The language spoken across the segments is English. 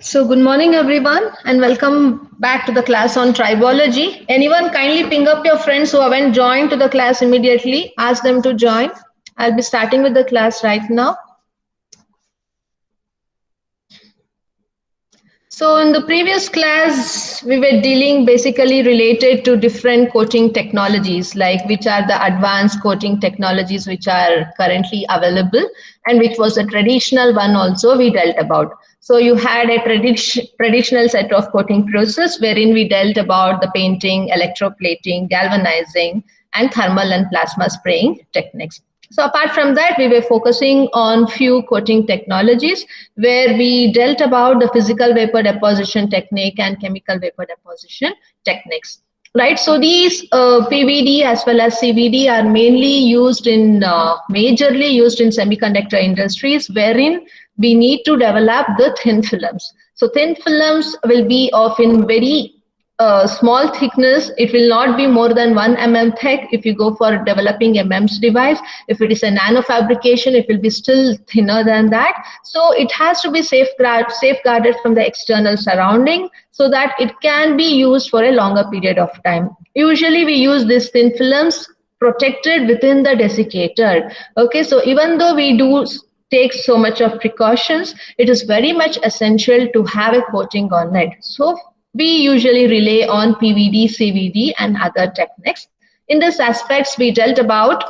So good morning everyone and welcome back to the class on tribology. Anyone kindly ping up your friends who haven't joined to the class immediately. Ask them to join. I'll be starting with the class right now. So in the previous class, we were dealing basically related to different coating technologies, like which are the advanced coating technologies which are currently available and which was a traditional one also we dealt about. So you had a traditional set of coating process wherein we dealt about the painting, electroplating, galvanizing, and thermal and plasma spraying techniques. So apart from that, we were focusing on few coating technologies where we dealt about the physical vapor deposition technique and chemical vapor deposition techniques. Right, so these PVD as well as CVD are mainly used in, majorly used in semiconductor industries, wherein we need to develop the thin films. So thin films will be of in very small thickness. It will not be more than 1 mm thick if you go for developing a MEMS device. If it is a nano fabrication, it will be still thinner than that. So it has to be safeguarded from the external surrounding so that it can be used for a longer period of time. Usually we use these thin films protected within the desiccator. Okay, so even though we do take so much of precautions, it is very much essential to have a coating on it. So we usually rely on PVD, CVD, and other techniques. In this aspects, we dealt about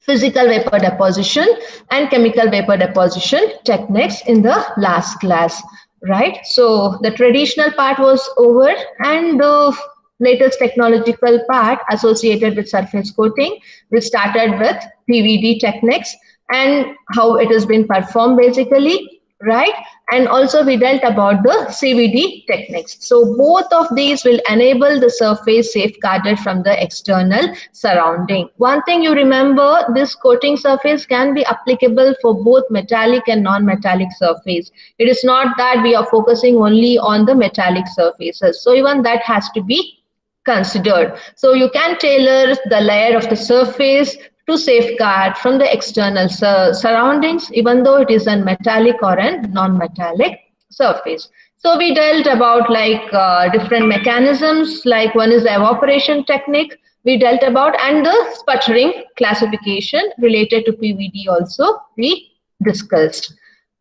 physical vapor deposition and chemical vapor deposition techniques in the last class, right? So the traditional part was over and the latest technological part associated with surface coating, which started with PVD techniques and how it has been performed basically, right? And also we dealt about the CVD techniques. So both of these will enable the surface safeguarded from the external surrounding. One thing you remember, this coating surface can be applicable for both metallic and non-metallic surface. It is not that we are focusing only on the metallic surfaces. So even that has to be considered. So you can tailor the layer of the surface to safeguard from the external surroundings, even though it is a metallic or a non-metallic surface. So we dealt about like different mechanisms, like one is the evaporation technique we dealt about, and the sputtering classification related to PVD also we discussed.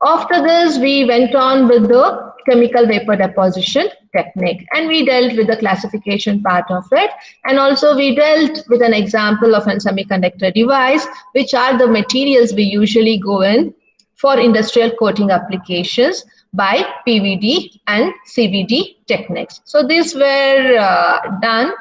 After this, we went on with the chemical vapor deposition technique and we dealt with the classification part of it, and also we dealt with an example of a semiconductor device, which are the materials we usually go in for industrial coating applications by PVD and CVD techniques. So these were done,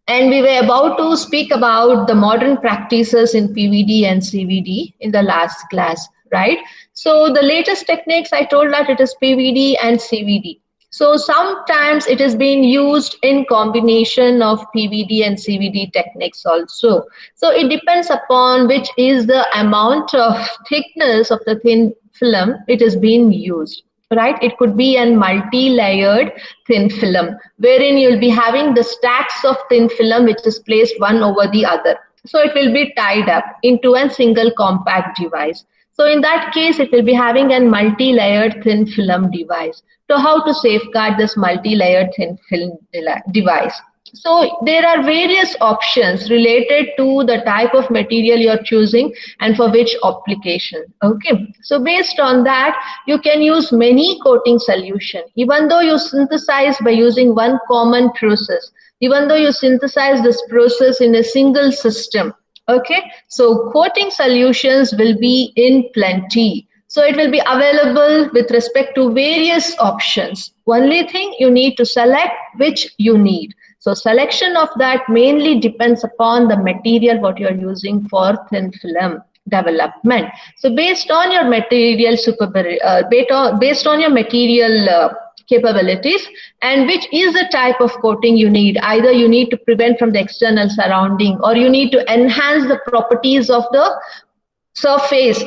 and we were about to speak about the modern practices in PVD and CVD in the last class, right? So the latest techniques, I told that it is PVD and CVD. So sometimes it is being used in combination of PVD and CVD techniques also. So it depends upon which is the amount of thickness of the thin film it is being used, right? It could be a multi-layered thin film wherein you'll be having the stacks of thin film which is placed one over the other. So it will be tied up into a single compact device. So in that case, it will be having a multi-layered thin film device. So how to safeguard this multi-layered thin film device? So there are various options related to the type of material you're choosing and for which application. Okay, so based on that, you can use many coating solution. Even though you synthesize by using one common process, even though you synthesize this process in a single system, okay, so coating solutions will be in plenty. So it will be available with respect to various options. Only thing you need to select which you need. So selection of that mainly depends upon the material what you are using for thin film development. So based on your material based on your material capabilities and which is the type of coating you need, either you need to prevent from the external surrounding or you need to enhance the properties of the surface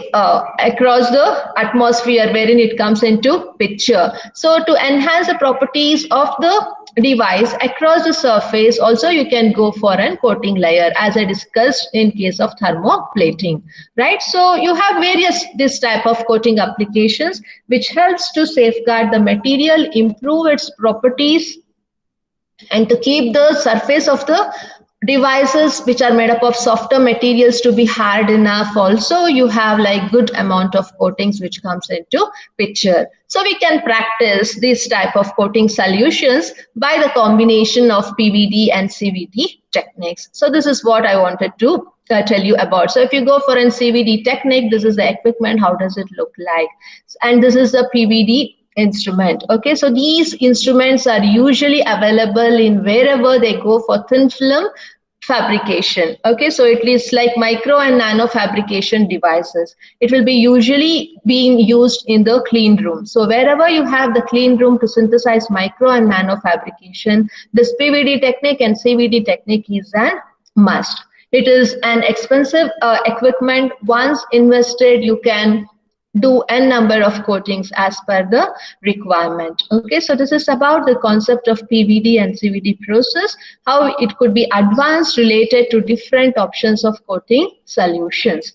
across the atmosphere wherein it comes into picture. So to enhance the properties of the device across the surface, also you can go for an coating layer, as I discussed in case of thermoplating, right? So you have various this type of coating applications which helps to safeguard the material, improve its properties, and to keep the surface of the devices which are made up of softer materials to be hard enough. Also you have like good amount of coatings which comes into picture. So we can practice this type of coating solutions by the combination of PVD and CVD techniques. So this is what I wanted to tell you about. So if you go for an CVD technique, this is the equipment, how does it look like, and this is the PVD instrument. Okay, so these instruments are usually available in wherever they go for thin film fabrication. Okay, so it is like micro and nano fabrication devices. It will be usually being used in the clean room. So wherever you have the clean room to synthesize micro and nano fabrication, this PVD technique and CVD technique is an must. It is an expensive equipment. Once invested, you can do n number of coatings as per the requirement. Okay, so this is about the concept of PVD and CVD process, how it could be advanced related to different options of coating solutions.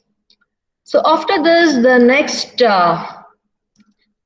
So after this, the next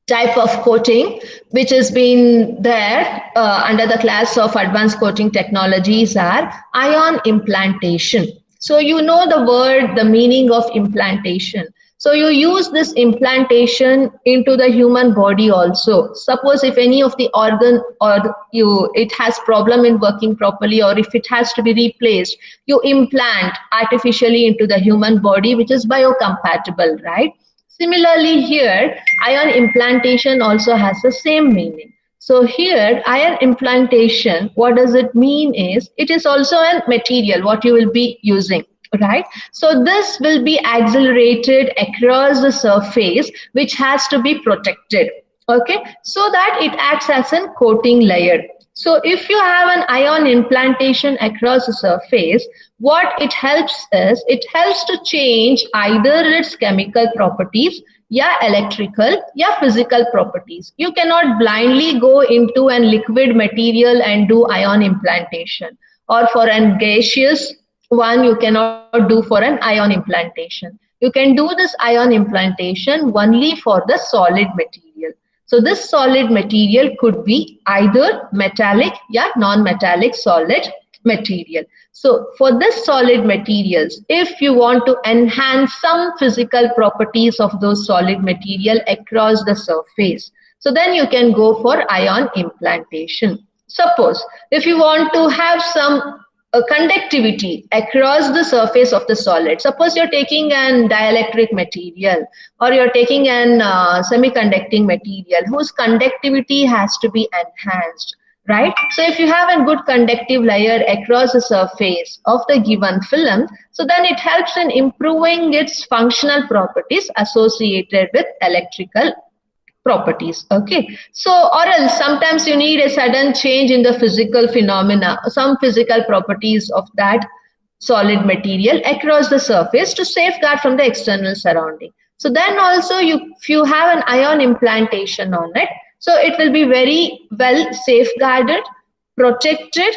type of coating which has been there under the class of advanced coating technologies are ion implantation. So you know the word, the meaning of implantation. So you use this implantation into the human body also. Suppose if any of the organ or it has problem in working properly, or if it has to be replaced, you implant artificially into the human body, which is biocompatible, right? Similarly here, ion implantation also has the same meaning. So here, ion implantation, what does it mean is, it is also a material, what you will be using, right? So this will be accelerated across the surface, which has to be protected, okay? So that it acts as a coating layer. So if you have an ion implantation across the surface, what it helps is, it helps to change either its chemical properties, yeah, electrical, yeah, physical properties. You cannot blindly go into a liquid material and do ion implantation, or for an gaseous one you cannot do for an ion implantation. You can do this ion implantation only for the solid material. So this solid material could be either metallic, yeah, non-metallic solid material. So for this solid materials, if you want to enhance some physical properties of those solid material across the surface, so then you can go for ion implantation. Suppose if you want to have some conductivity across the surface of the solid. Suppose you're taking an dielectric material, or you're taking an semiconducting material whose conductivity has to be enhanced, right? So if you have a good conductive layer across the surface of the given film, so then it helps in improving its functional properties associated with electrical properties. Okay, so or else sometimes you need a sudden change in the physical phenomena, some physical properties of that solid material across the surface to safeguard from the external surrounding. So then also if you have an ion implantation on it, so it will be very well safeguarded, protected,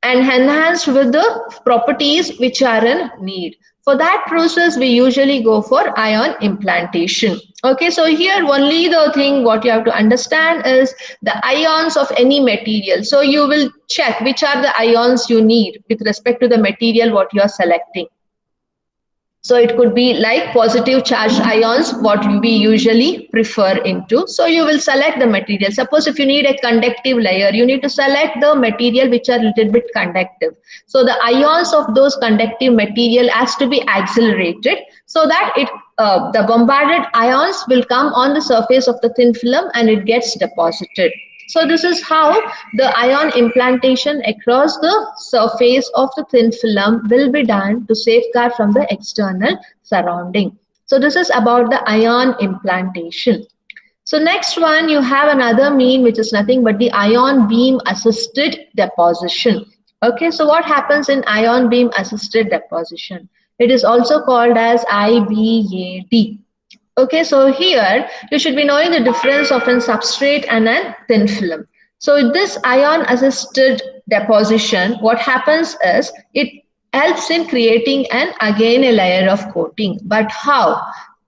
and enhanced with the properties which are in need. For that process, we usually go for ion implantation. Okay, so here only the thing what you have to understand is the ions of any material. So you will check which are the ions you need with respect to the material what you are selecting. So it could be like positive charged ions, what we usually prefer into. So you will select the material. Suppose if you need a conductive layer, you need to select the material which are a little bit conductive. So the ions of those conductive material has to be accelerated so that the bombarded ions will come on the surface of the thin film and it gets deposited. So this is how the ion implantation across the surface of the thin film will be done to safeguard from the external surrounding. So this is about the ion implantation. So next one, you have another mean which is nothing but the ion beam assisted deposition. Okay, so what happens in ion beam assisted deposition? It is also called as IBAT. Okay, so here you should be knowing the difference of a substrate and a thin film. So this ion assisted deposition, what happens is it helps in creating an again a layer of coating. But how?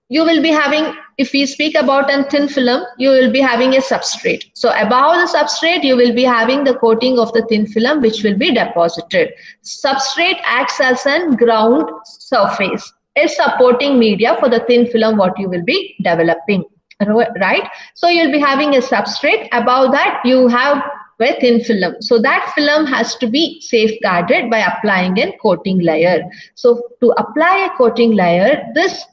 You will be having, if we speak about a thin film, you will be having a substrate. So above the substrate, you will be having the coating of the thin film which will be deposited. Substrate acts as a ground surface, a supporting media for the thin film what you will be developing, right? So you'll be having a substrate, above that you have a thin film. So that film has to be safeguarded by applying a coating layer. So to apply a coating layer, this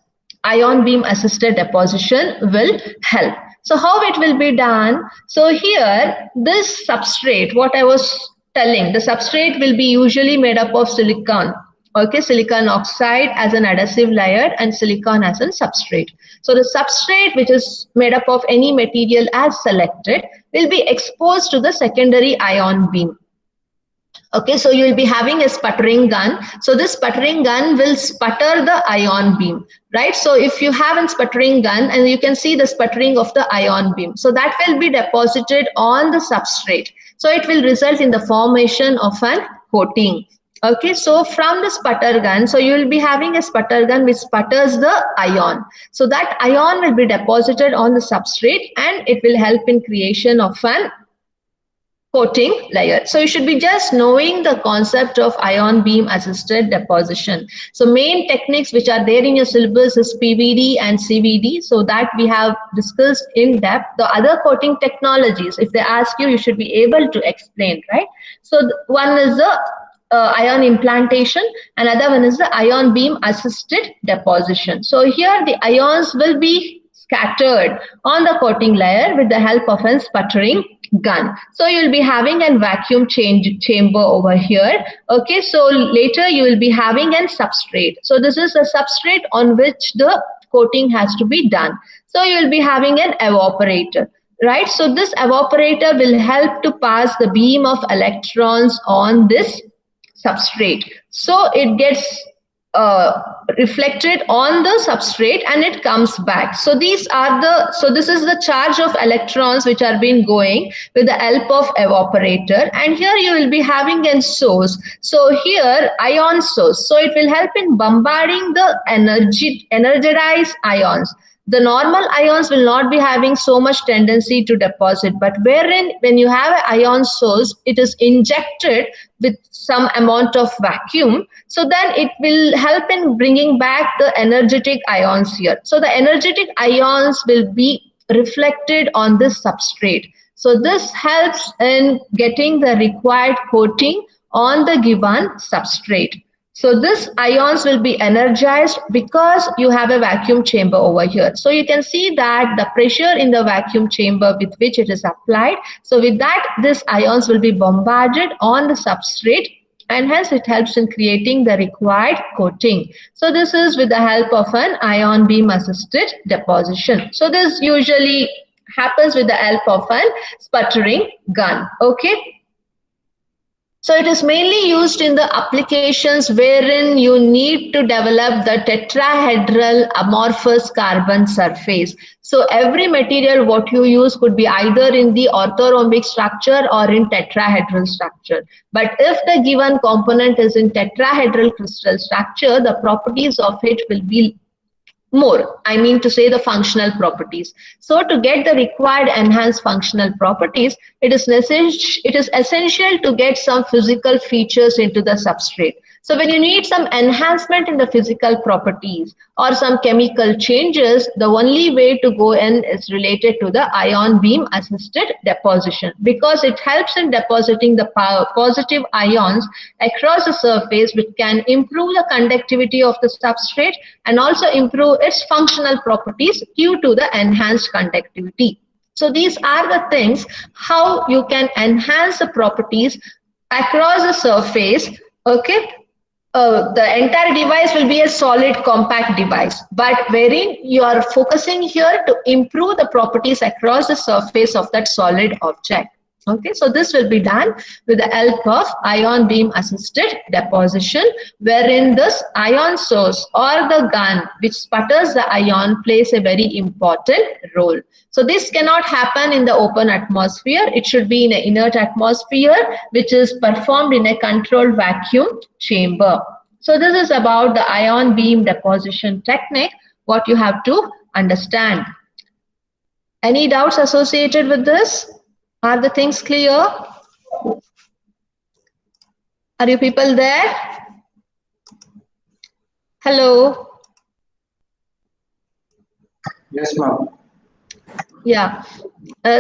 ion beam assisted deposition will help. So how it will be done? So here this substrate, what I was telling, the substrate will be usually made up of silicon. Okay, silicon oxide as an adhesive layer and silicon as a substrate. So the substrate which is made up of any material as selected will be exposed to the secondary ion beam. Okay, so you will be having a sputtering gun. So this sputtering gun will sputter the ion beam, right? So if you have a sputtering gun, and you can see the sputtering of the ion beam, so that will be deposited on the substrate. So it will result in the formation of an coating. Okay, so from the sputter gun, so you will be having a sputter gun which sputters the ion. So that ion will be deposited on the substrate and it will help in creation of an coating layer. So you should be just knowing the concept of ion beam assisted deposition. So main techniques which are there in your syllabus is PVD and CVD. So that we have discussed in depth. The other coating technologies, if they ask you, you should be able to explain, right? So one is the ion implantation, another one is the ion beam assisted deposition. So here the ions will be scattered on the coating layer with the help of a sputtering gun. So you will be having a vacuum chamber over here. Okay, so later you will be having a substrate. So this is a substrate on which the coating has to be done. So you will be having an evaporator, right? So this evaporator will help to pass the beam of electrons on this substrate. So it gets reflected on the substrate and it comes back. So this is the charge of electrons which are being going with the help of evaporator, and here you will be having a source. So here ion source, so it will help in bombarding the energized ions. The normal ions will not be having so much tendency to deposit, but wherein when you have an ion source, it is injected with some amount of vacuum, so then it will help in bringing back the energetic ions here. So the energetic ions will be reflected on this substrate. So this helps in getting the required coating on the given substrate. So this ions will be energized because you have a vacuum chamber over here. So you can see that the pressure in the vacuum chamber with which it is applied. So with that, this ions will be bombarded on the substrate, and hence it helps in creating the required coating. So this is with the help of an ion beam assisted deposition. So this usually happens with the help of a sputtering gun. Okay. So it is mainly used in the applications wherein you need to develop the tetrahedral amorphous carbon surface. So every material what you use could be either in the orthorhombic structure or in tetrahedral structure. But if the given component is in tetrahedral crystal structure, the properties of it will be more, I mean to say the functional properties. So to get the required enhanced functional properties, it is essential to get some physical features into the substrate. So when you need some enhancement in the physical properties or some chemical changes, the only way to go in is related to the ion beam assisted deposition, because it helps in depositing the positive ions across the surface, which can improve the conductivity of the substrate and also improve its functional properties due to the enhanced conductivity. So these are the things how you can enhance the properties across the surface. Okay. The entire device will be a solid compact device, but wherein you are focusing here to improve the properties across the surface of that solid object. Okay, so this will be done with the help of ion beam assisted deposition, wherein this ion source or the gun which sputters the ion plays a very important role. So this cannot happen in the open atmosphere. It should be in an inert atmosphere, which is performed in a controlled vacuum chamber. So this is about the ion beam deposition technique, what you have to understand. Any doubts associated with this? Are the things clear? Are you people there? Hello? Yes, ma'am. Yeah.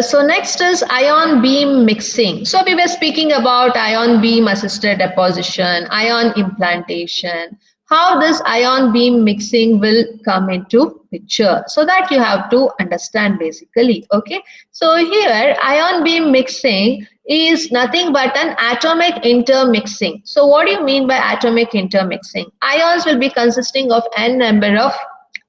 So next is ion beam mixing. So we were speaking about ion beam assisted deposition, ion implantation, how this ion beam mixing will come into picture. So that you have to understand basically. Okay. So here ion beam mixing is nothing but an atomic intermixing. So what do you mean by atomic intermixing? Ions will be consisting of n number of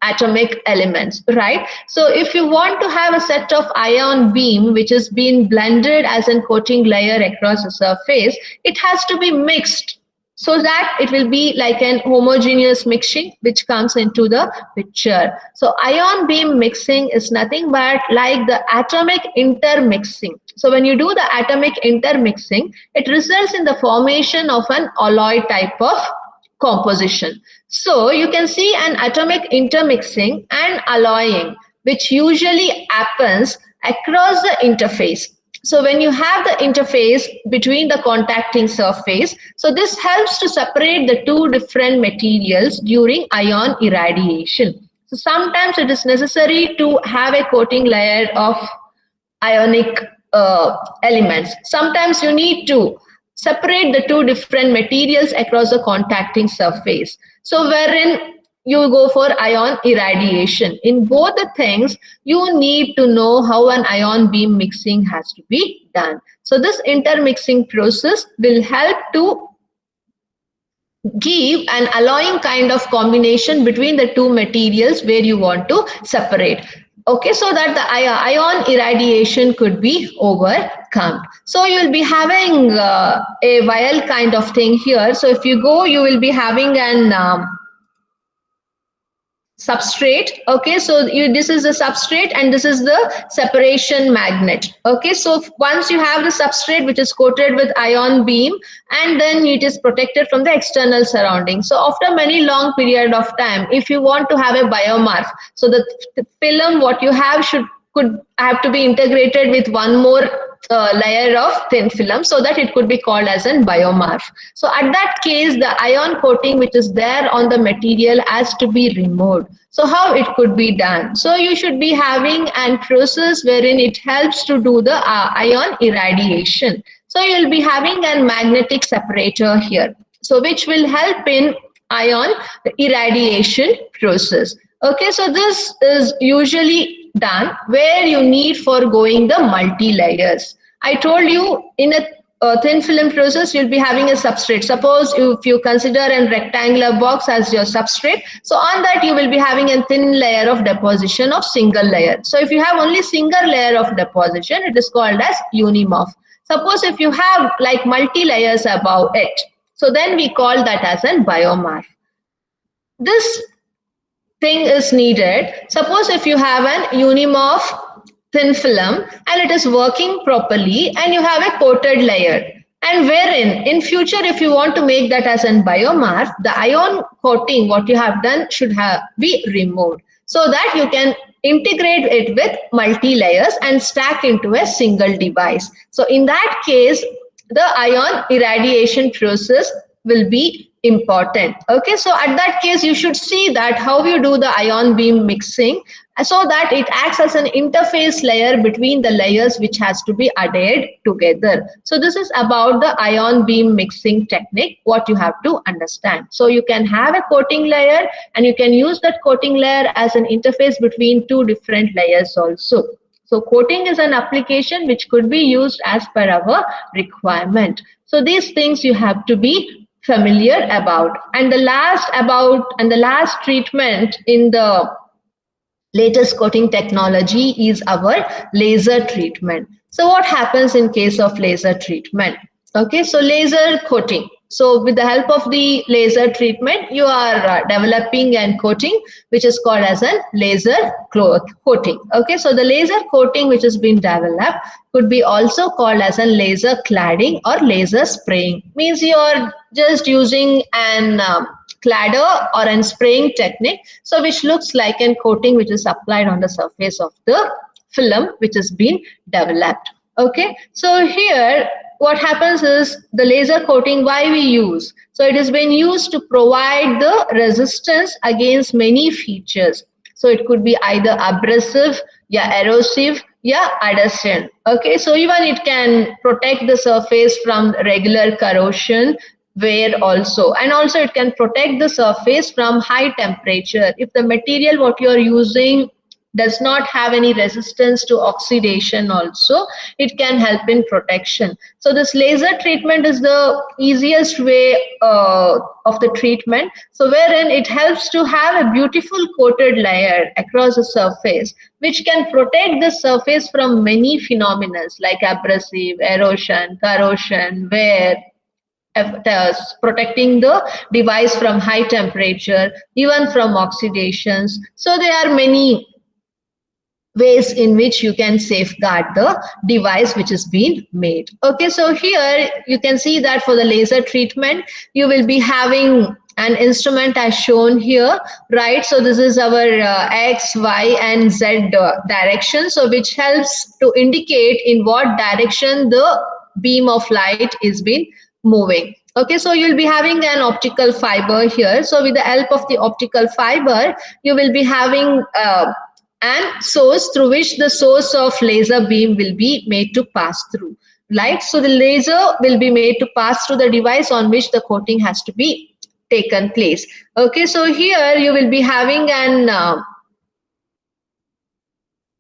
atomic elements, right? So if you want to have a set of ion beam which is being blended as a coating layer across the surface, it has to be mixed so that it will be like an homogeneous mixing which comes into the picture. So ion beam mixing is nothing but like the atomic intermixing. So when you do the atomic intermixing, it results in the formation of an alloy type of composition. So you can see an atomic intermixing and alloying, which usually happens across the interface. So when you have the interface between the contacting surface, so this helps to separate the two different materials during ion irradiation. So sometimes it is necessary to have a coating layer of ionic elements. Sometimes you need to separate the two different materials across the contacting surface. So wherein you go for ion irradiation. In both the things, you need to know how an ion beam mixing has to be done. So this intermixing process will help to give an alloying kind of combination between the two materials where you want to separate. Okay, so that the ion irradiation could be overcome. So you'll be having a vial kind of thing here. So if you go, you will be having an substrate. Okay, so this is the substrate and this is the separation magnet. Okay, so once you have the substrate which is coated with ion beam, and then it is protected from the external surroundings. So after many long period of time, if you want to have a biomorph, so the film what you have could have to be integrated with one more layer of thin film so that it could be called as a biomorph. So at that case, the ion coating which is there on the material has to be removed. So how it could be done? So you should be having a process wherein it helps to do the ion irradiation. So you'll be having a magnetic separator here, so which will help in ion irradiation process. Okay, so this is usually done where you need for going the multi-layers. I told you in a thin film process, you'll be having a substrate. Suppose if you consider a rectangular box as your substrate, so on that you will be having a thin layer of deposition of single layer. So if you have only single layer of deposition, it is called as unimorph. Suppose if you have like multi-layers above it, so then we call that as a biomorph. This thing is needed. Suppose if you have an unimorph thin film and it is working properly and you have a coated layer, and wherein in future if you want to make that as a biomorph, the ion coating what you have done should be removed so that you can integrate it with multi-layers and stack into a single device. So in that case, the ion irradiation process will be important. Okay, so at that case you should see that how you do the ion beam mixing so that it acts as an interface layer between the layers which has to be adhered together. So this is about the ion beam mixing technique, what you have to understand. So you can have a coating layer and you can use that coating layer as an interface between two different layers also. So coating is an application which could be used as per our requirement. So these things you have to be familiar about. And the last treatment in the latest coating technology is our laser treatment. So what happens in case of laser treatment? Okay, so laser coating. So with the help of the laser treatment, you are developing and coating, which is called as a laser coating. Okay, so the laser coating which has been developed could be also called as a laser cladding or laser spraying. Means you are just using an cladder or an spraying technique, so which looks like an coating which is applied on the surface of the film which has been developed. Okay, so here what happens is the laser coating, why we use, so it has been used to provide the resistance against many features. So it could be either abrasive, yeah, erosive, yeah, adhesion. Okay, so even it can protect the surface from regular corrosion, wear also, and also it can protect the surface from high temperature. If the material what you are using does not have any resistance to oxidation also, it can help in protection. So this laser treatment is the easiest way of the treatment, so wherein it helps to have a beautiful coated layer across the surface which can protect the surface from many phenomena like abrasive, erosion, corrosion, wear, protecting the device from high temperature, even from oxidations. So there are many ways in which you can safeguard the device which is being made. Okay, so here you can see that for the laser treatment, you will be having an instrument as shown here, right? So this is our X, Y, and Z direction, so which helps to indicate in what direction the beam of light is being moving. Okay, so you'll be having an optical fiber here. So with the help of the optical fiber, you will be having and source through which the source of laser beam will be made to pass through. Right? So the laser will be made to pass through the device on which the coating has to be taken place. Okay, so here you will be having an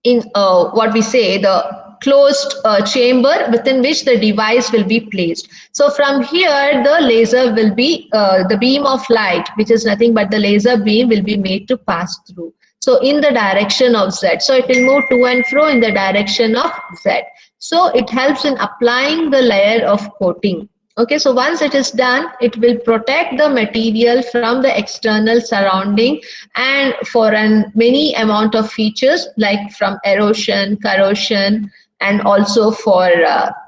what we say the closed chamber within which the device will be placed. So from here the laser will be the beam of light, which is nothing but the laser beam, will be made to pass through, so in the direction of Z. So it will move to and fro in the direction of Z. So it helps in applying the layer of coating. Okay, so once it is done, it will protect the material from the external surrounding and for many amount of features like from erosion, corrosion, and also for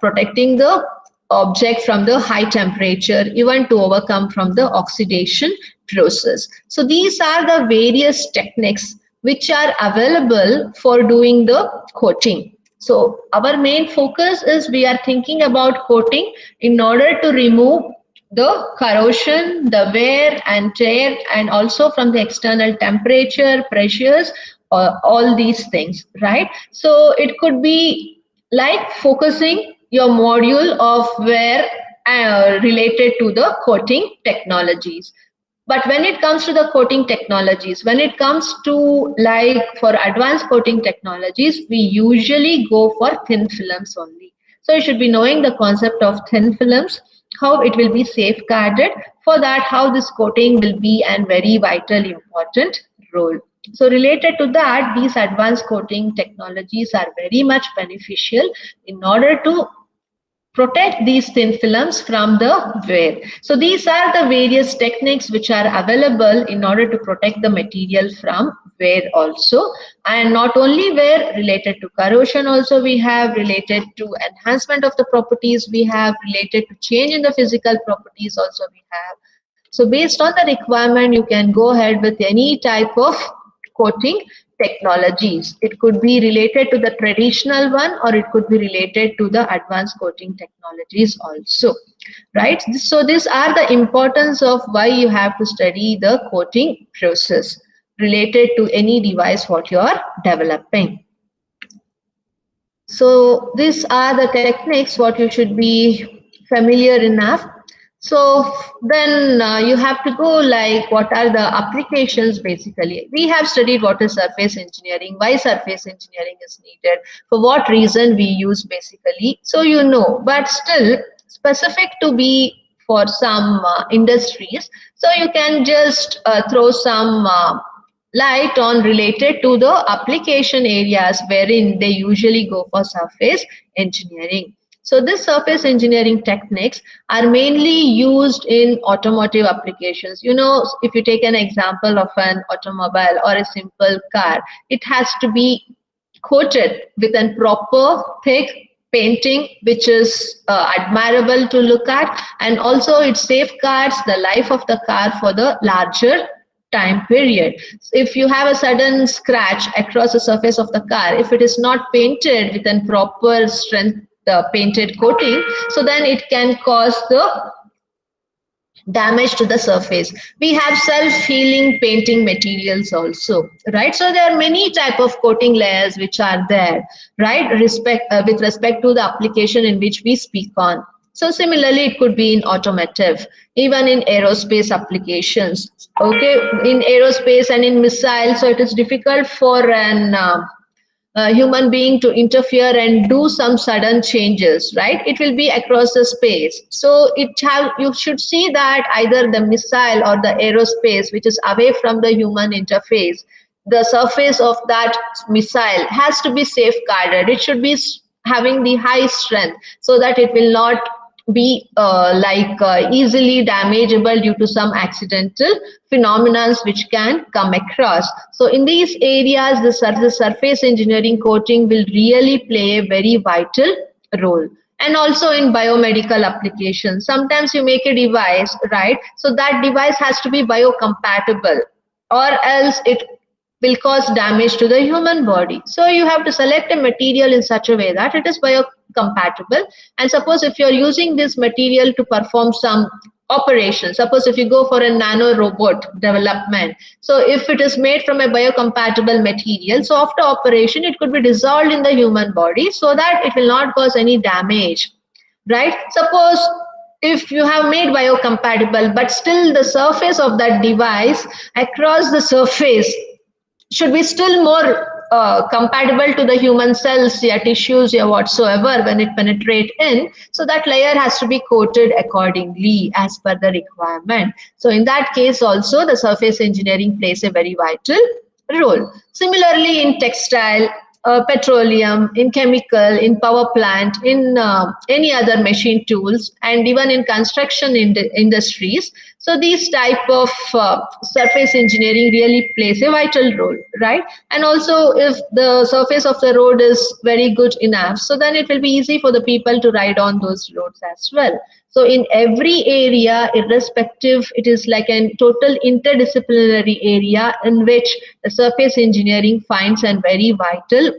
protecting the object from the high temperature, even to overcome from the oxidation process. So these are the various techniques which are available for doing the coating. So our main focus is we are thinking about coating in order to remove the corrosion, the wear and tear, and also from the external temperature, pressures, all these things, right? So it could be like focusing your module of wear related to the coating technologies. But when it comes to the coating technologies, when it comes to like for advanced coating technologies, we usually go for thin films only. So you should be knowing the concept of thin films, how it will be safeguarded. For that, how this coating will be a very vital important role. So related to that, these advanced coating technologies are very much beneficial in order to protect these thin films from the wear. So these are the various techniques which are available in order to protect the material from wear also. And not only wear, related to corrosion also we have, related to enhancement of the properties we have, related to change in the physical properties also we have. So based on the requirement, you can go ahead with any type of coating technologies. It could be related to the traditional one or it could be related to the advanced coating technologies also, right? So these are the importance of why you have to study the coating process related to any device what you are developing. So these are the techniques what you should be familiar enough. So then you have to go like what are the applications basically. We have studied what is surface engineering, why surface engineering is needed, for what reason we use basically. So you know, but still specific to be for some industries. So you can just throw some light on related to the application areas wherein they usually go for surface engineering. So this surface engineering techniques are mainly used in automotive applications. You know, if you take an example of an automobile or a simple car, it has to be coated with a proper thick painting which is admirable to look at, and also it safeguards the life of the car for the larger time period. If you have a sudden scratch across the surface of the car, if it is not painted with a proper strength painted coating, so then it can cause the damage to the surface. We have self-healing painting materials also, right? So there are many type of coating layers which are there, right? With respect to the application in which we speak on. So similarly, it could be in automotive, even in aerospace applications. Okay, in aerospace and in missiles, so it is difficult for an human being to interfere and do some sudden changes, right? It will be across the space. So you should see that either the missile or the aerospace, which is away from the human interface, the surface of that missile has to be safeguarded. It should be having the high strength so that it will not be easily damageable due to some accidental phenomena which can come across. So in these areas, the surface engineering coating will really play a very vital role. And also in biomedical applications, sometimes you make a device, right? So that device has to be biocompatible, or else it will cause damage to the human body. So you have to select a material in such a way that it is biocompatible. And suppose if you're using this material to perform some operation, suppose if you go for a nano robot development, so if it is made from a biocompatible material, so after operation it could be dissolved in the human body so that it will not cause any damage, right? Suppose if you have made biocompatible but still the surface of that device across the surface should be still more compatible to the human cells, your tissues, your whatsoever when it penetrate in. So that layer has to be coated accordingly as per the requirement. So in that case also the surface engineering plays a very vital role. Similarly in textile, petroleum, in chemical, in power plant, in any other machine tools, and even in construction industries. So these type of surface engineering really plays a vital role, right? And also if the surface of the road is very good enough, so then it will be easy for the people to ride on those roads as well. So in every area, irrespective, it is like a total interdisciplinary area in which the surface engineering finds a very vital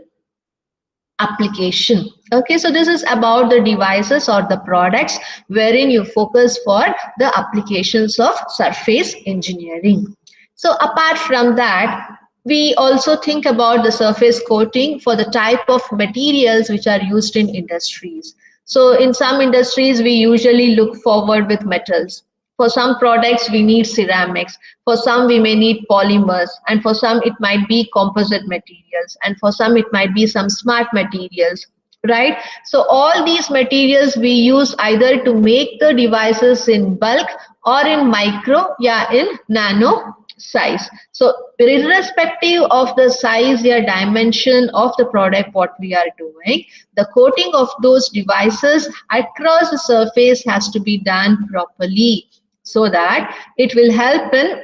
application. Okay, so this is about the devices or the products wherein you focus for the applications of surface engineering. So apart from that, we also think about the surface coating for the type of materials which are used in industries. So in some industries, we usually look forward with metals. For some products, we need ceramics. For some, we may need polymers. And for some, it might be composite materials. And for some, it might be some smart materials, right? So all these materials we use either to make the devices in bulk or in micro, in nano size. So irrespective of the size or dimension of the product what we are doing, the coating of those devices across the surface has to be done properly so that it will help in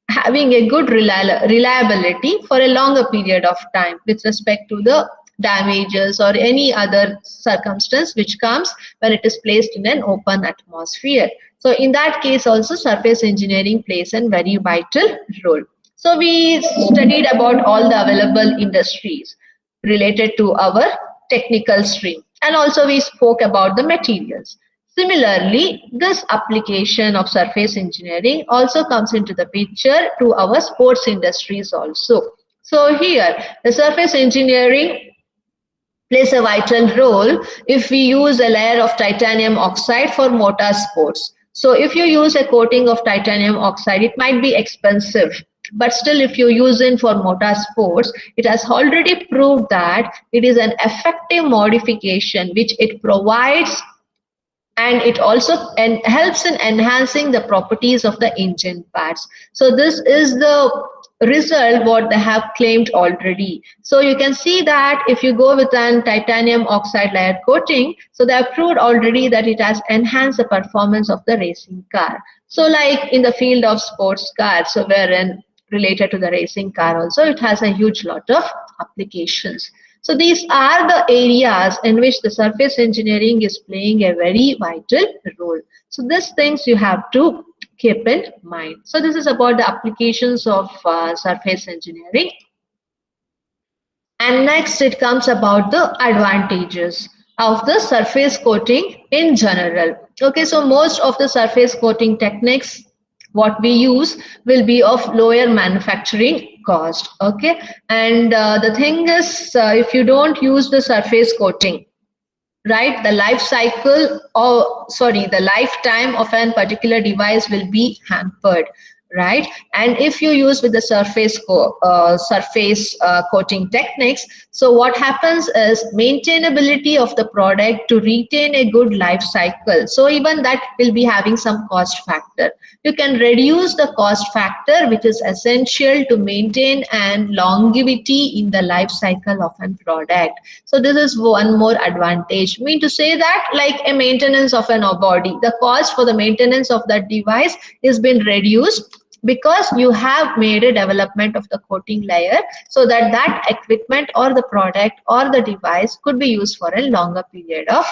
having a good reliability for a longer period of time with respect to the damages or any other circumstance which comes when it is placed in an open atmosphere. So in that case also surface engineering plays a very vital role. So we studied about all the available industries related to our technical stream, and also we spoke about the materials. Similarly, this application of surface engineering also comes into the picture to our sports industries also. So here the surface engineering plays a vital role if we use a layer of titanium oxide for motor sports. So if you use a coating of titanium oxide, it might be expensive, but still if you use it for motor sports, it has already proved that it is an effective modification which it provides, and it also helps in enhancing the properties of the engine parts. So this is the result what they have claimed already. So you can see that if you go with an titanium oxide layer coating, so they have proved already that it has enhanced the performance of the racing car. So like in the field of sports cars, so wherein related to the racing car also, it has a huge lot of applications. So these are the areas in which the surface engineering is playing a very vital role. So these things you have to keep in mind. So this is about the applications of surface engineering. And next it comes about the advantages of the surface coating in general. Okay, so most of the surface coating techniques what we use will be of lower manufacturing cost. Okay, and the thing is if you don't use the surface coating, right, the life cycle, or sorry, the lifetime of an particular device will be hampered, right? And if you use with the surface coating techniques, so what happens is maintainability of the product to retain a good life cycle, so even that will be having some cost factor. You can reduce the cost factor which is essential to maintain and longevity in the life cycle of a product. So this is one more advantage. Mean to say that like a maintenance of an body, the cost for the maintenance of that device is been reduced because you have made a development of the coating layer so that that equipment or the product or the device could be used for a longer period of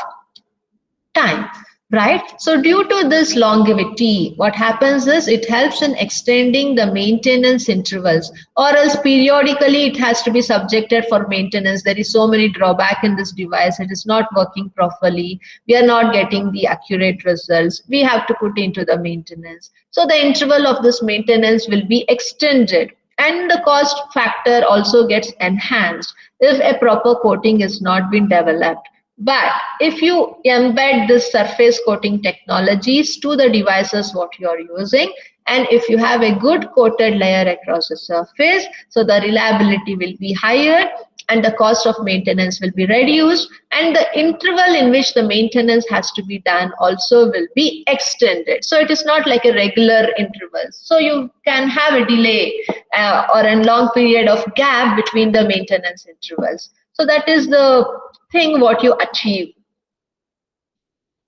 time, right? So due to this longevity, what happens is it helps in extending the maintenance intervals, or else periodically it has to be subjected for maintenance. There is so many drawback in this device, it is not working properly, we are not getting the accurate results, we have to put into the maintenance. So the interval of this maintenance will be extended, and the cost factor also gets enhanced if a proper coating is not been developed. But if you embed this surface coating technologies to the devices what you are using, and if you have a good coated layer across the surface, so the reliability will be higher and the cost of maintenance will be reduced, and the interval in which the maintenance has to be done also will be extended. So it is not like a regular interval. So you can have a delay or a long period of gap between the maintenance intervals. So that is the thing what you achieve.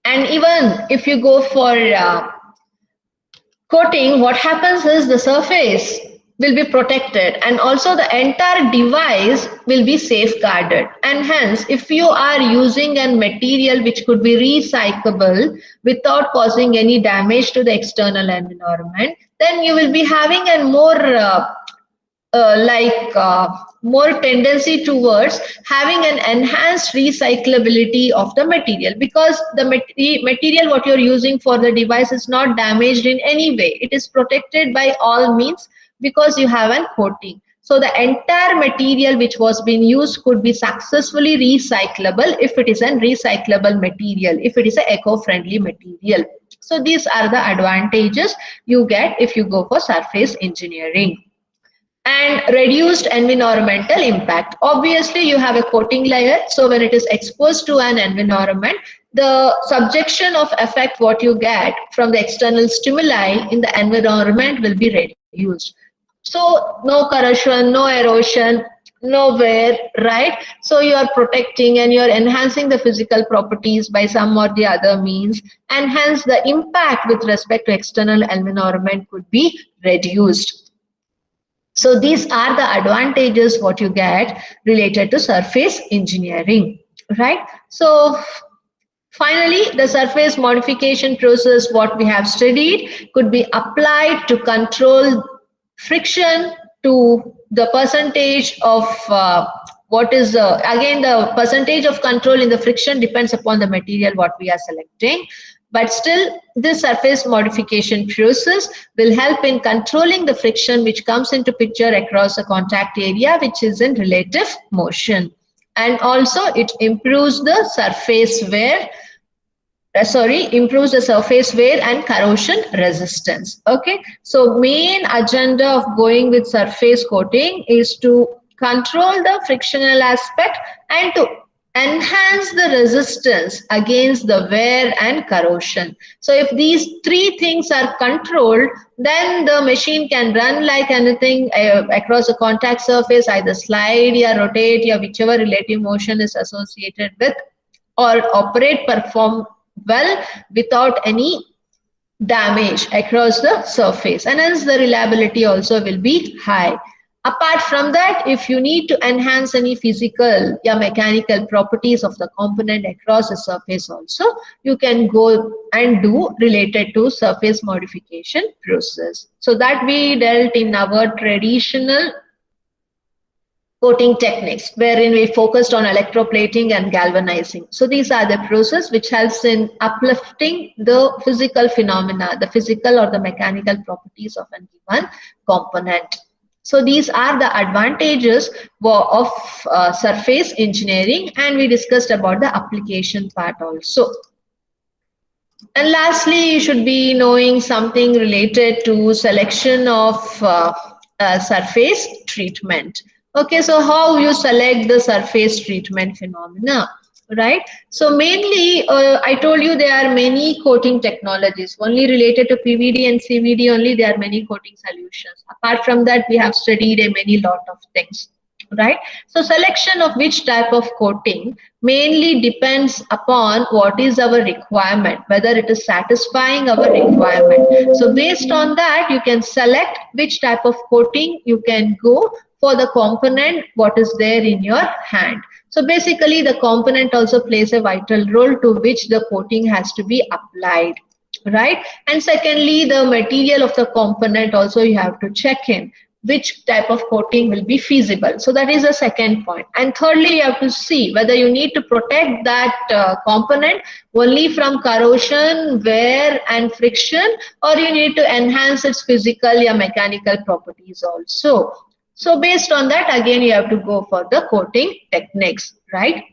And even if you go for coating, what happens is the surface will be protected and also the entire device will be safeguarded. And hence, if you are using a material which could be recyclable without causing any damage to the external environment, then you will be having a more more tendency towards having an enhanced recyclability of the material, because the material what you're using for the device is not damaged in any way. It is protected by all means because you have an coating. So the entire material which was being used could be successfully recyclable if it is a recyclable material, if it is an eco-friendly material. So these are the advantages you get if you go for surface engineering. And reduced environmental impact. Obviously, you have a coating layer, so when it is exposed to an environment, the subjection of effect what you get from the external stimuli in the environment will be reduced. So no corrosion, no erosion, no wear, right? So you are protecting and you are enhancing the physical properties by some or the other means, and hence the impact with respect to external environment could be reduced. So these are the advantages what you get related to surface engineering, right? So finally, the surface modification process what we have studied could be applied to control friction to the percentage of what is again the percentage of control in the friction depends upon the material what we are selecting. But still, this surface modification process will help in controlling the friction which comes into picture across a contact area which is in relative motion. And also it improves the surface wear, improves the surface wear and corrosion resistance. Okay, so main agenda of going with surface coating is to control the frictional aspect and to enhance the resistance against the wear and corrosion. So if these three things are controlled, then the machine can run like anything across the contact surface, either slide or rotate or whichever relative motion is associated with, or operate, perform well without any damage across the surface, and hence the reliability also will be high. Apart from that, if you need to enhance any physical or mechanical properties of the component across the surface also, you can go and do related to surface modification process. So that we dealt in our traditional coating techniques, wherein we focused on electroplating and galvanizing. So these are the process which helps in uplifting the physical phenomena, the physical or the mechanical properties of a given component. So these are the advantages of surface engineering, and we discussed about the application part also. And lastly, you should be knowing something related to selection of surface treatment. Okay, so how you select the surface treatment phenomena, right? So mainly, I told you there are many coating technologies, only related to PVD and CVD only there are many coating solutions. Apart from that, we have studied a many lot of things, right? So selection of which type of coating mainly depends upon what is our requirement, whether it is satisfying our requirement. So based on that, you can select which type of coating you can go for the component what is there in your hand. So basically the component also plays a vital role to which the coating has to be applied, right? And secondly, the material of the component also you have to check in which type of coating will be feasible. So that is the second point. And thirdly, you have to see whether you need to protect that component only from corrosion, wear and friction, or you need to enhance its physical or mechanical properties also. So based on that, again, you have to go for the coating techniques, right?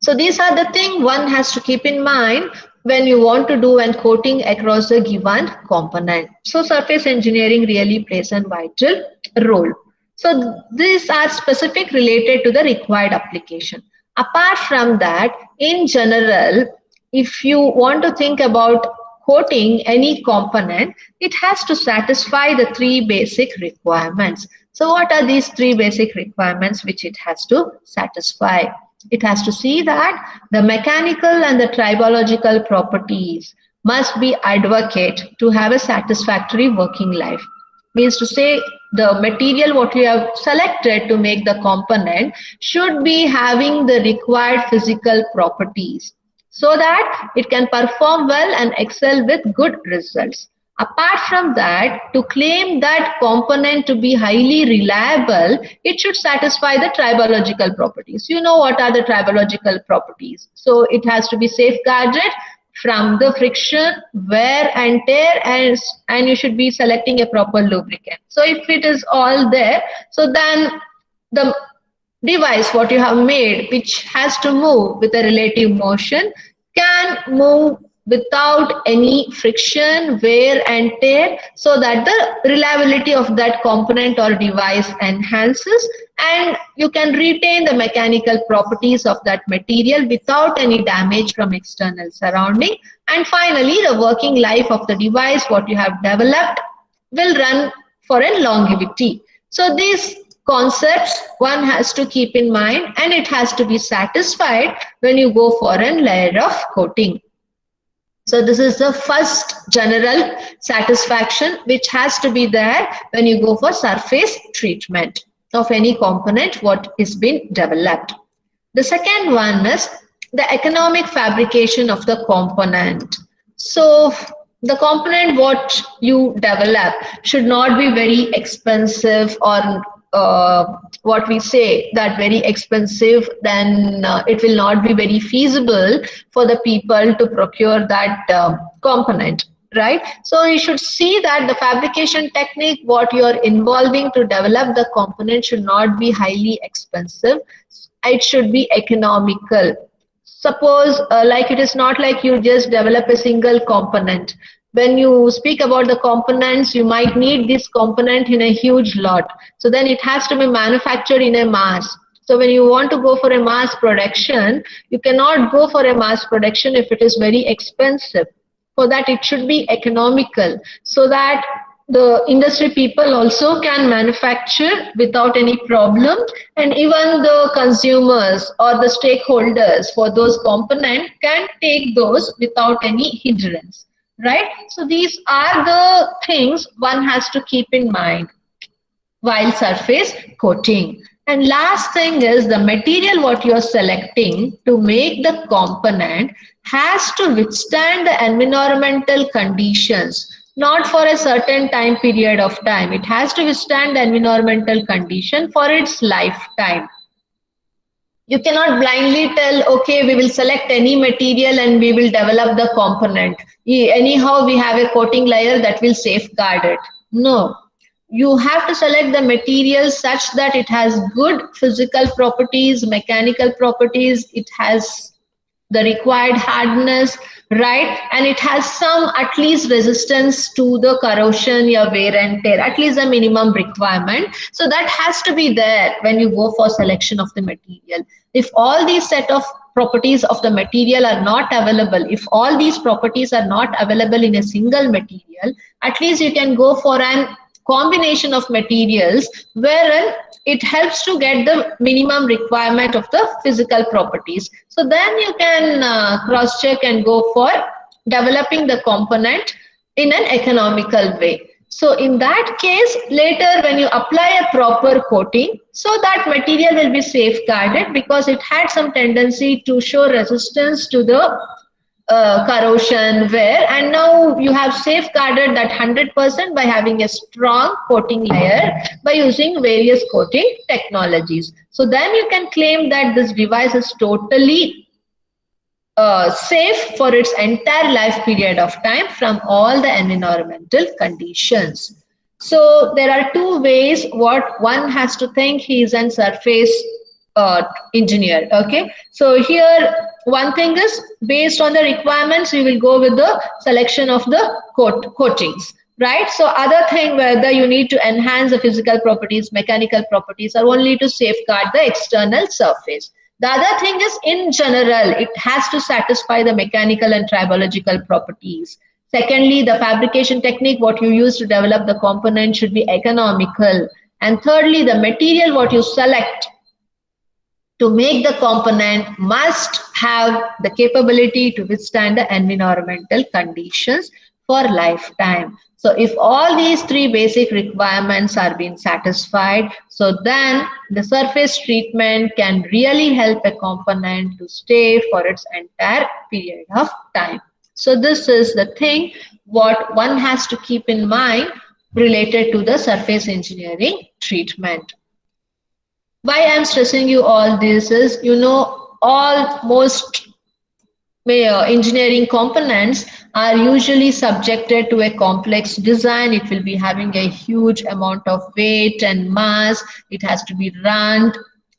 So these are the things one has to keep in mind when you want to do an coating across a given component. So surface engineering really plays a vital role. So these are specific related to the required application. Apart from that, in general, if you want to think about coating any component, it has to satisfy the three basic requirements. So what are these three basic requirements which it has to satisfy? It has to see that the mechanical and the tribological properties must be advocate to have a satisfactory working life. Means to say the material what you have selected to make the component should be having the required physical properties so that it can perform well and excel with good results. Apart from that, to claim that component to be highly reliable, it should satisfy the tribological properties. You know what are the tribological properties. So it has to be safeguarded from the friction, wear and tear, and you should be selecting a proper lubricant. So if it is all there, so then the device what you have made, which has to move with a relative motion, can move without any friction, wear and tear, so that the reliability of that component or device enhances, and you can retain the mechanical properties of that material without any damage from external surrounding. And finally, the working life of the device what you have developed will run for a longevity. So these concepts one has to keep in mind, and it has to be satisfied when you go for a layer of coating. So this is the first general satisfaction which has to be there when you go for surface treatment of any component what is being developed. The second one is the economic fabrication of the component. So the component what you develop should not be very expensive, or what we say that very expensive, then it will not be very feasible for the people to procure that component, right? So you should see that the fabrication technique what you are involving to develop the component should not be highly expensive. It should be economical. Suppose like it is not like you just develop a single component. When you speak about the components, you might need this component in a huge lot. So then it has to be manufactured in a mass. So when you want to go for a mass production, you cannot go for a mass production if it is very expensive. For that, it should be economical, so that the industry people also can manufacture without any problem, and even the consumers or the stakeholders for those components can take those without any hindrance, right? So these are the things one has to keep in mind while surface coating. And last thing is, the material what you're selecting to make the component has to withstand the environmental conditions, not for a certain time period of time. It has to withstand the environmental condition for its lifetime. You cannot blindly tell, okay, we will select any material and we will develop the component. Anyhow, we have a coating layer that will safeguard it. No, you have to select the material such that it has good physical properties, mechanical properties, it has the required hardness, right? And it has some at least resistance to the corrosion or wear and tear, at least a minimum requirement. So that has to be there when you go for selection of the material. If all these set of properties of the material are not available, if all these properties are not available in a single material, at least you can go for an combination of materials wherein it helps to get the minimum requirement of the physical properties. So then you can cross check and go for developing the component in an economical way. So in that case, later when you apply a proper coating, so that material will be safeguarded because it had some tendency to show resistance to the corrosion, wear, and now you have safeguarded that 100% by having a strong coating layer by using various coating technologies. So then you can claim that this device is totally safe for its entire life period of time from all the environmental conditions. So there are two ways what one has to think. He is a surface engineer. Okay, so here one thing is, based on the requirements, we will go with the selection of the coatings, right? So other thing, whether you need to enhance the physical properties, mechanical properties, or only to safeguard the external surface. The other thing is, in general, it has to satisfy the mechanical and tribological properties. Secondly, the fabrication technique, what you use to develop the component, should be economical. And thirdly, the material what you select to make the component must have the capability to withstand the environmental conditions for lifetime. So if all these three basic requirements are being satisfied, so then the surface treatment can really help a component to stay for its entire period of time. So this is the thing what one has to keep in mind related to the surface engineering treatment. Why I'm stressing you all this is, most engineering components are usually subjected to a complex design. It will be having a huge amount of weight and mass. It has to be run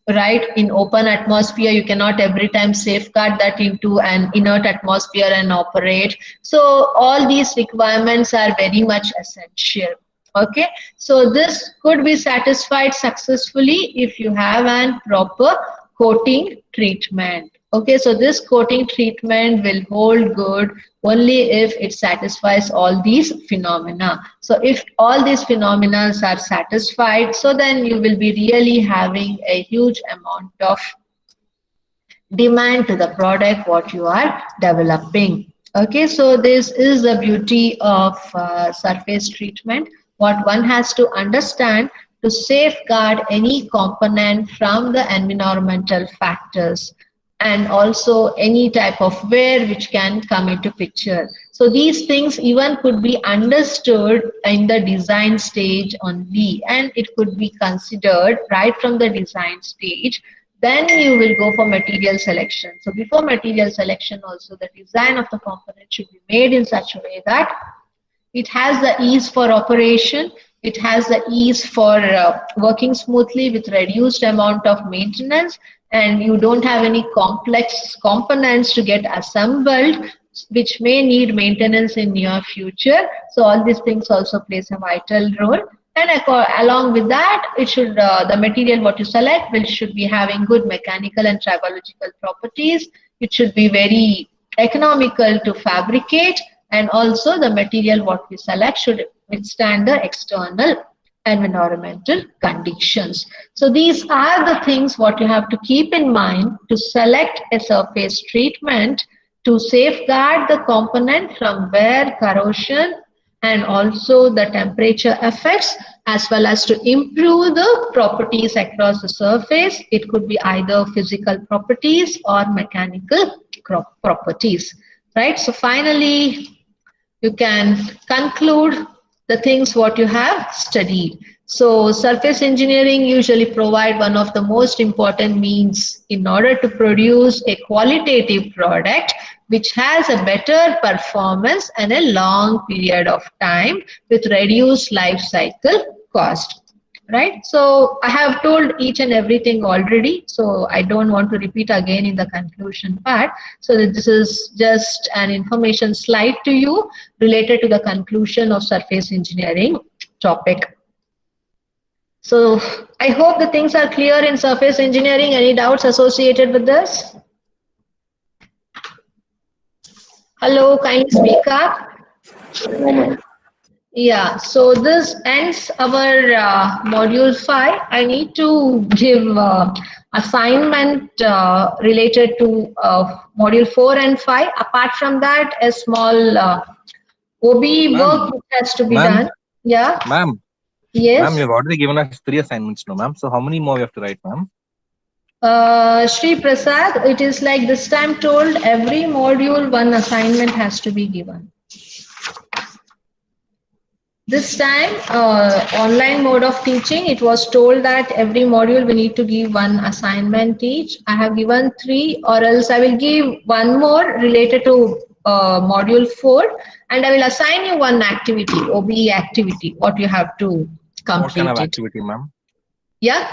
right in open atmosphere. You cannot every time safeguard that into an inert atmosphere and operate. So all these requirements are very much essential. Okay, so this could be satisfied successfully if you have a proper coating treatment. Okay, so this coating treatment will hold good only if it satisfies all these phenomena. So if all these phenomena are satisfied, so then you will be really having a huge amount of demand to the product what you are developing. Okay, so this is the beauty of surface treatment. What one has to understand to safeguard any component from the environmental factors, and also any type of wear which can come into picture. So these things even could be understood in the design stage only, and it could be considered right from the design stage. Then you will go for material selection. So before material selection also, the design of the component should be made in such a way that it has the ease for operation, it has the ease for working smoothly with reduced amount of maintenance, and you don't have any complex components to get assembled which may need maintenance in near future. So all these things also plays a vital role. And along with that, it should the material what you select should be having good mechanical and tribological properties. It should be very economical to fabricate, and also the material what we select should withstand the external environmental conditions. So these are the things what you have to keep in mind to select a surface treatment to safeguard the component from wear, corrosion, and also the temperature effects, as well as to improve the properties across the surface. It could be either physical properties or mechanical properties, right? So finally, you can conclude the things what you have studied. So surface engineering usually provide one of the most important means in order to produce a qualitative product which has a better performance and a long period of time with reduced life cycle cost. Right, so I have told each and everything already, so I don't want to repeat again in the conclusion part. So that this is just an information slide to you related to the conclusion of surface engineering topic. So I hope the things are clear in surface engineering. Any doubts associated with this? Hello, kindly speak up. Yeah, so this ends our module 5. I need to give assignment related to module 4 and 5. Apart from that, a small OB work which has to be done. Yeah. Ma'am, Yes. you've already given us 3 assignments, no, ma'am. So how many more we have to write, ma'am? Shri Prasad, it is like this time told every module one assignment has to be given. This time, online mode of teaching, it was told that every module we need to give one assignment each. I have given 3, or else I will give one more related to module 4, and I will assign you one activity, OBE activity, what you have to complete. What kind of activity, ma'am? Yeah.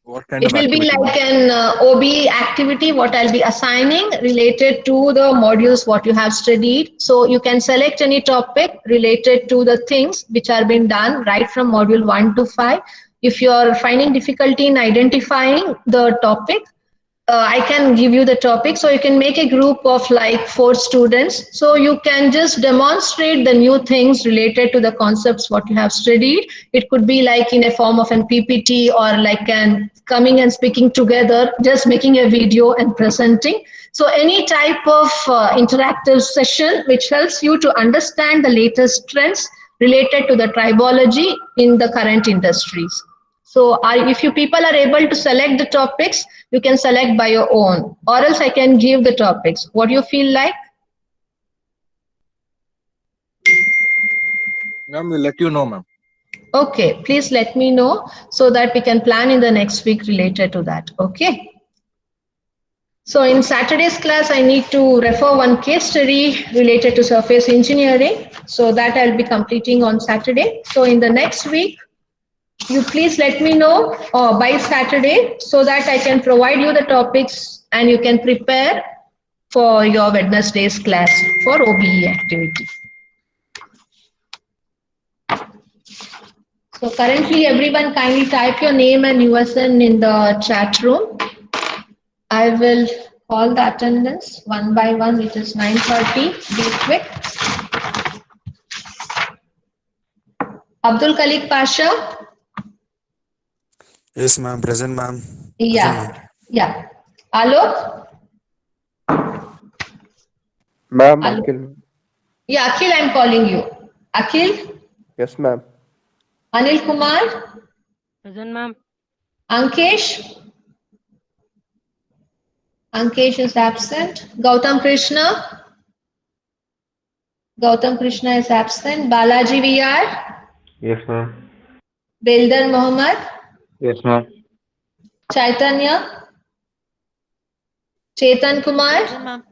What kind it of will activity, be like an OBE activity what I'll be assigning related to the modules what you have studied. So you can select any topic related to the things which are being done right from module 1 to 5. If you are finding difficulty in identifying the topic, I can give you the topic. So you can make a group of like 4 students. So you can just demonstrate the new things related to the concepts what you have studied. It could be like in a form of an PPT, or like an coming and speaking together, just making a video and presenting. So any type of interactive session which helps you to understand the latest trends related to the tribology in the current industries. So if you people are able to select the topics, you can select by your own, or else I can give the topics. What do you feel like? Ma'am, we'll let you know, ma'am. Okay, please let me know so that we can plan in the next week related to that. Okay. So in Saturday's class, I need to refer one case study related to surface engineering. So that I'll be completing on Saturday. So in the next week, you please let me know by Saturday so that I can provide you the topics and you can prepare for your Wednesday's class for OBE activity. So currently everyone kindly type your name and USN in the chat room. I will call the attendance one by one. It is 9:30. Be quick. Abdul Khalik Pasha. Yes, ma'am. Present, ma'am. Yeah. Yeah. Alok. Ma'am, Akhil. Yeah, Akhil, I'm calling you. Akhil. Yes, ma'am. Anil Kumar. Present, ma'am. Ankesh. Ankesh is absent. Gautam Krishna. Gautam Krishna is absent. Balaji VR. Yes, ma'am. Beldar Mohammed. Yes, ma'am. Chaitanya. Chetan Kumar. Present, ma'am.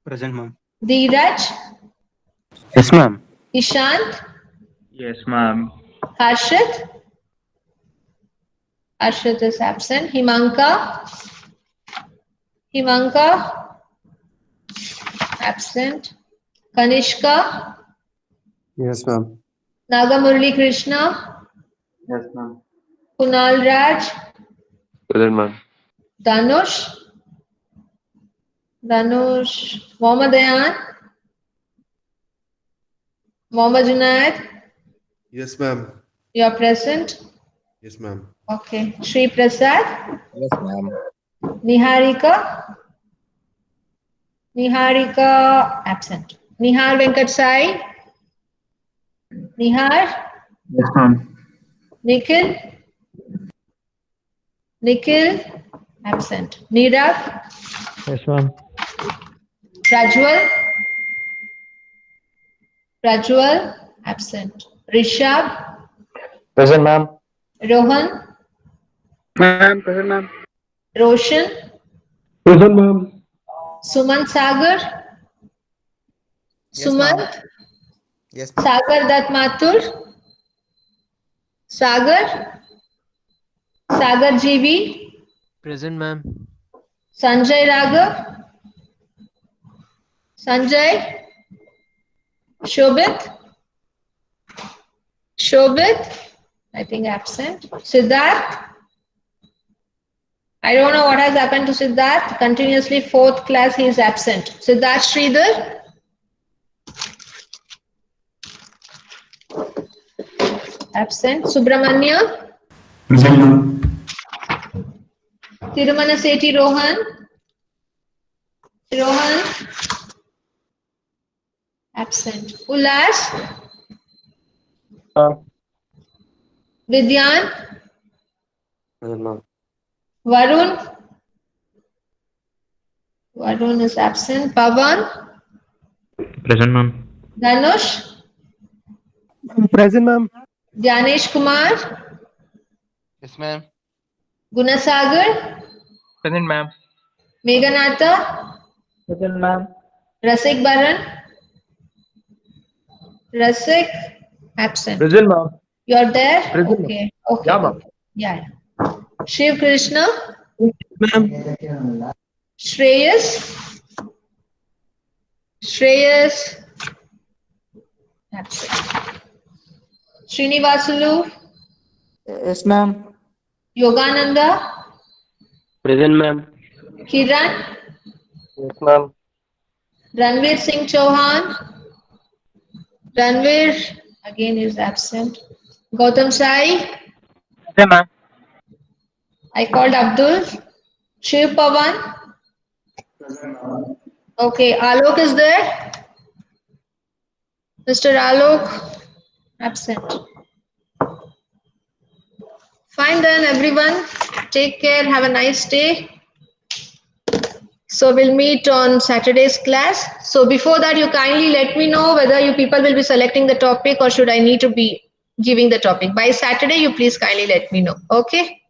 Present, ma'am. Dheeraj. Yes, ma'am. Ishant. Yes, ma'am. Harshit. Harshit is absent. Himanka. Himanka. Absent. Kanishka. Yes, ma'am. Nagamurli Krishna, Yes, ma'am. Kunal Raj, Present, ma'am. Danush, Mohammad Ayan, Mohammad Junaid, Yes, ma'am. you are present. Yes, ma'am. Okay. Shri Prasad, Yes, ma'am. Niharika, absent. Nihar Venkat Sai, Nihar, Yes, ma'am. Nikhil, absent. Nirav, Yes, ma'am. Rajwal, absent. Rishabh, Present, ma'am. Rohan, Ma'am, present, ma'am. Roshan, Present, ma'am. Sumant Sagar, Yes, ma'am. Sumant, Yes, ma'am. Sagar Dutt Mathur, Sagar GB, Present, ma'am. Sanjay Raghav, Sanjay, Shobit, I think absent. Siddharth, I don't know what has happened to Siddharth. Continuously fourth class he is absent. Siddharth Sridhar, absent. Subramanya, Present, ma'am. Tirumana Sethi Rohan, absent. Ulas, Vidyan, Present, ma'am. Varun is absent. Pavan, Present, ma'am. Dhanush, Present, ma'am. Dhyanesh Kumar, Yes, ma'am. Gunasagar, Present, ma'am. Meghanatha, Present, ma'am. Rasik Baran, absent. Present, ma'am. You are there? Present, ma'am. Okay. Yeah, ma'am. Yeah. Shiv Krishna, Ma'am. Shreyas, absent. Srinivasulu, Yes, ma'am. Yogananda, Present, ma'am. Kiran, Yes, ma'am. Ranveer Singh Chauhan, Ranveer again is absent. Gautam Sai, Present, ma'am. I called Abdul. Shiv Pavan, okay. Alok is there? Mr. Alok, absent. Fine then, everyone. Take care. Have a nice day. So we'll meet on Saturday's class. So before that, you kindly let me know whether you people will be selecting the topic or should I need to be giving the topic. By Saturday, you please kindly let me know. Okay.